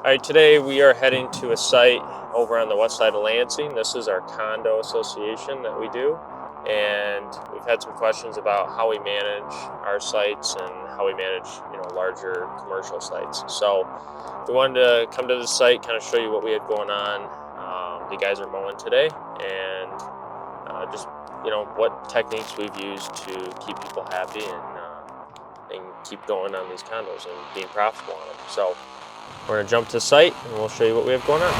All right, today we are heading to a site over on the west side of Lansing. This is our condo association that we do, and we've had some questions about how we manage our sites and how we manage, larger commercial sites. So we wanted to come to the site, kind of show you what we had going on. The guys are mowing today, and just what techniques we've used to keep people happy and keep going on these condos and being profitable on them. So we're going to jump to site and we'll show you what we have going on.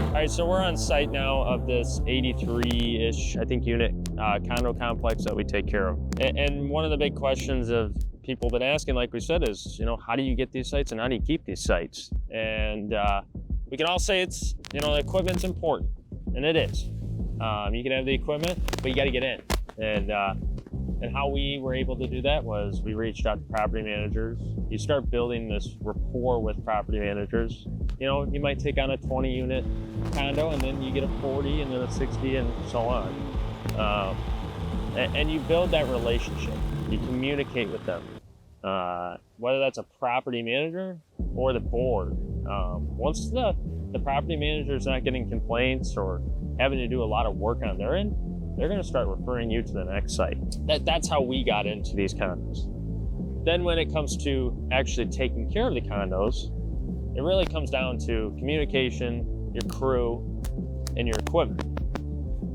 All right, so we're on site now of this 83-ish, I think, unit condo complex that we take care of. And one of the big questions of people been asking, like we said, is, how do you get these sites and how do you keep these sites? And we can all say it's, the equipment's important, and it is. You can have the equipment, but you got to get in. And how we were able to do that was we reached out to property managers. You start building this rapport with property managers. You might take on a 20-unit condo, and then you get a 40, and then a 60, and so on. And you build that relationship. You communicate with them, whether that's a property manager or the board. Once the property manager is not getting complaints or having to do a lot of work on their end, they're going to start referring you to the next site. That's how we got into these condos. Then when it comes to actually taking care of the condos, it really comes down to communication, your crew, and your equipment.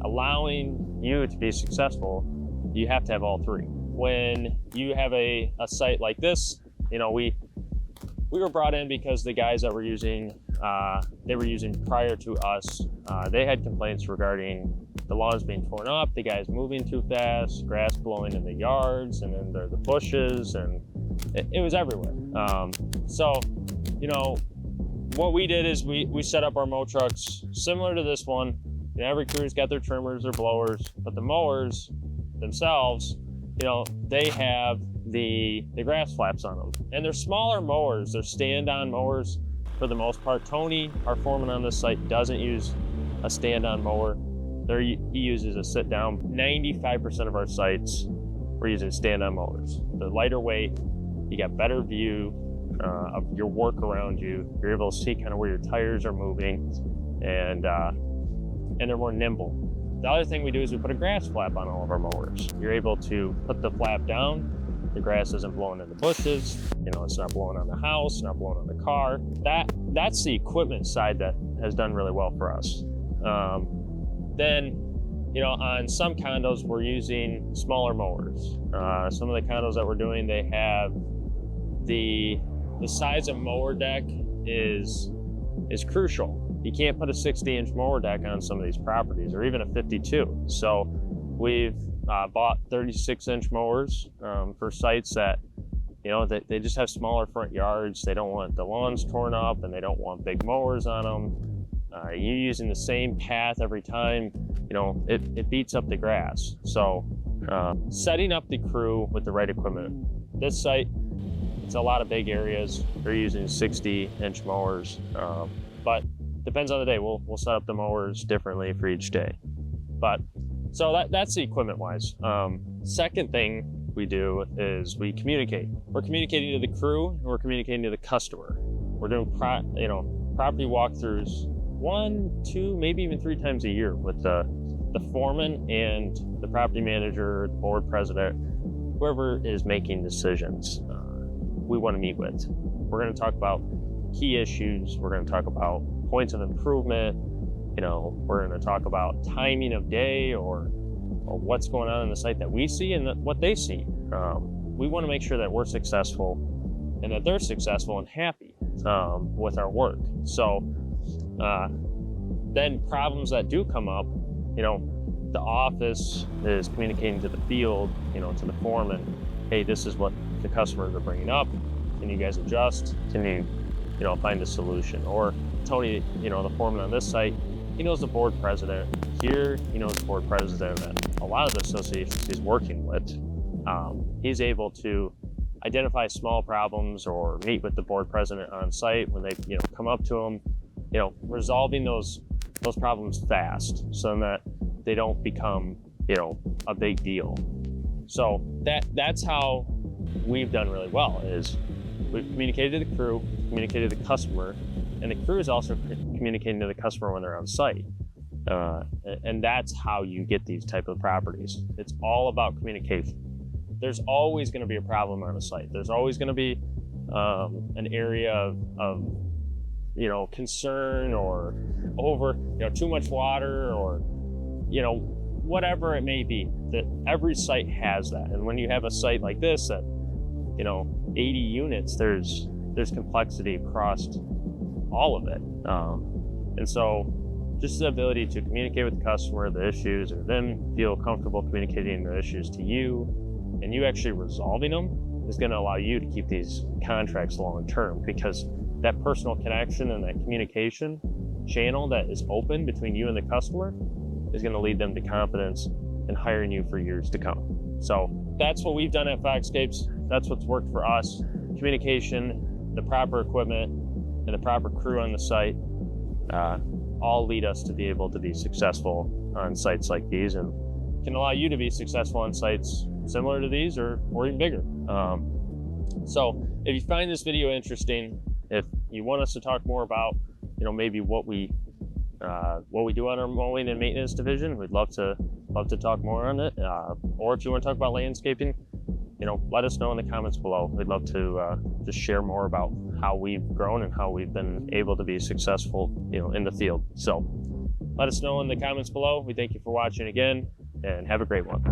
Allowing you to be successful, you have to have all three. When you have a site like this, we were brought in because the guys that were using prior to us, they had complaints regarding the lawns being torn up, the guys moving too fast, grass blowing in the yards, and then there are the bushes, and it was everywhere. So, what we did is we set up our mow trucks similar to this one. Every crew's got their trimmers, their blowers, but the mowers themselves, they have the grass flaps on them. And they're smaller mowers, they're stand-on mowers for the most part. Tony, our foreman on this site, doesn't use a stand-on mower. He uses a sit-down. 95% of our sites, we're using stand-on mowers. They're lighter weight, you got better view of your work around you. You're able to see kind of where your tires are moving, and they're more nimble. The other thing we do is we put a grass flap on all of our mowers. You're able to put the flap down, the grass isn't blowing in the bushes, it's not blowing on the house, not blowing on the car. That's the equipment side that has done really well for us. Then, on some condos, we're using smaller mowers. Some of the condos that we're doing, they have the size of mower deck is crucial. You can't put a 60-inch mower deck on some of these properties, or even a 52. So we've bought 36-inch mowers for sites that, they just have smaller front yards. They don't want the lawns torn up, and they don't want big mowers on them. You're using the same path every time, it beats up the grass. So setting up the crew with the right equipment. This site, it's a lot of big areas. They're using 60-inch mowers, but depends on the day. We'll set up the mowers differently for each day. But so that's the equipment wise. Second thing we do is we communicate. We're communicating to the crew, and we're communicating to the customer. We're doing property walkthroughs 1, 2, maybe even 3 times a year with the foreman and the property manager, the board president, whoever is making decisions. We want to meet with. We're going to talk about key issues. We're going to talk about points of improvement. We're going to talk about timing of day or what's going on in the site that we see and what they see. We want to make sure that we're successful and that they're successful and happy with our work. So then problems that do come up, the office is communicating to the field, to the foreman, hey, this is what the customers are bringing up. Can you guys adjust? Can you, find a solution? Or Tony, the foreman on this site, he knows the board president. Here, he knows the board president that a lot of the associations he's working with. He's able to identify small problems or meet with the board president on site when they, come up to him, resolving those problems fast so that they don't become, a big deal. So that's how we've done really well, is we've communicated to the crew, communicated to the customer, and the crew is also communicating to the customer when they're on site. And that's how you get these type of properties. It's all about communication. There's always going to be a problem on a site. There's always going to be an area of concern, or over, too much water, or, whatever it may be. That every site has that. And when you have a site like this that, 80 units, there's complexity across all of it. And so just the ability to communicate with the customer the issues, or them feel comfortable communicating the issues to you, and you actually resolving them, is going to allow you to keep these contracts long term, because that personal connection and that communication channel that is open between you and the customer is going to lead them to confidence in hiring you for years to come. So that's what we've done at Foxscapes. That's what's worked for us. Communication, the proper equipment, and the proper crew on the site all lead us to be able to be successful on sites like these, and can allow you to be successful on sites similar to these, or even bigger. So if you find this video interesting, if you want us to talk more about, maybe what we do on our mowing and maintenance division, we'd love to talk more on it. Or if you want to talk about landscaping, let us know in the comments below. We'd love to just share more about how we've grown and how we've been able to be successful, in the field. So let us know in the comments below. We thank you for watching again, and have a great one.